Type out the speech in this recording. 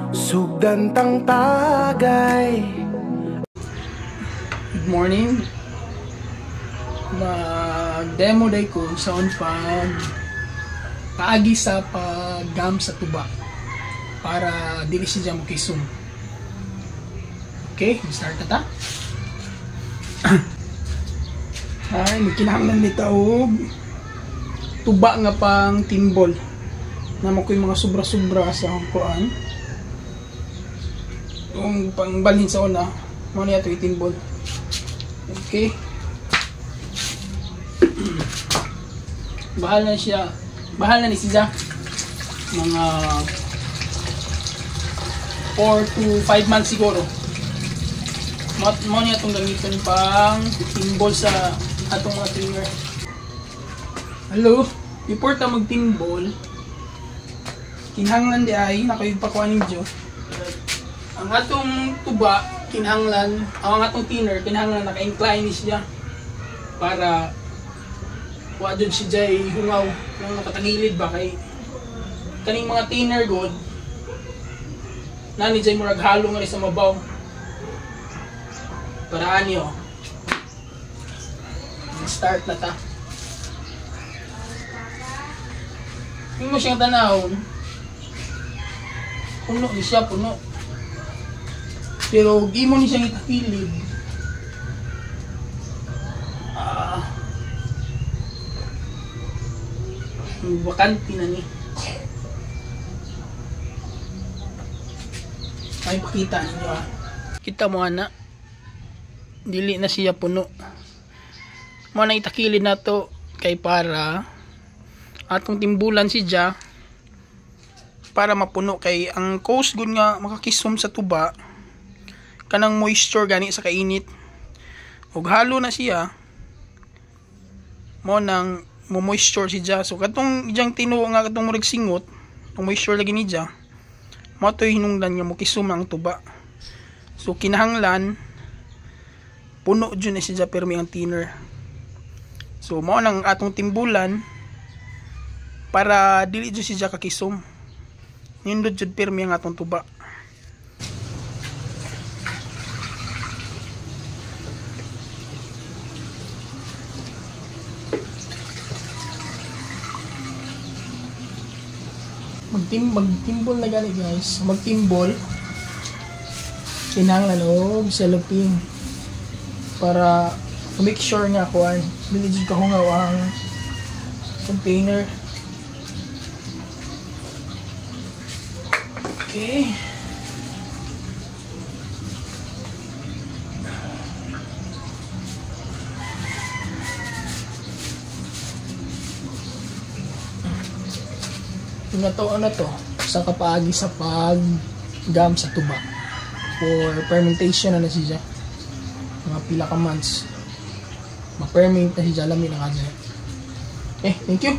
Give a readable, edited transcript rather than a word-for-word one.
sugdan tang tagay. Good morning. Mag-demo day ko sa pag kaagi sa paggam sa tuba para dili siya mo kisum. Okay, start na ta. Ay, magkinahanglan nito og tuba nga pang timbol. Naman ko yung mga sobra-sobra sa kuan. Yung pangbalhin sa una, mo niya ito itimbol. Okay. Bahala siya. Bahala ni siya. Mga 4 to 5 months siguro. Mo niya itong gamitin pang timbol sa atong mga trimmer. Hello, before ta magtimbol, kinahanglan di ay nakayugpakuan ninyo. Ang atong tuba, kinahanglan, ang atong thinner, kinahanglan naka-incline siya para wadyon si Jay hungaw nang nakatagilid ba kay kaning mga thinner god nani Jay murag halo nga sa mabaw para anyo start na ta. Yung mo siyang tanawon, puno ni siya, puno. Pero imo ni siyang itakilid. Bakante na ni. Ay, pakita ninyo ha. Kita mo ana, dili na siya puno. Mo na itakilid na to kay para atong timbulan si siya para mapuno kay ang cause good nga makakisum sa tuba kanang moisture gani sa kainit ug halo na siya mo nang mo moisture si siya. So katong ijang tinuo nga katong murag singot ang moisture lagi ni siya mo to hinungdan nga mo kisum ang tuba. So kinahanglan puno jud na si siya pero may ang thinner. So mo nang atong timbulan para dili jud siya kakisum. Nindot jud pirmi ang atong tuba. Magtimbol na gani guys. Magtimbol kinahanglan og cellophane para make sure nga kuan dili jud kahungaw ang container. Okay. Ano to sa kapaagi sa paggam sa tuba for fermentation na siya mga pila ka months ma-ferment na siya lamin na nga. Okay, thank you.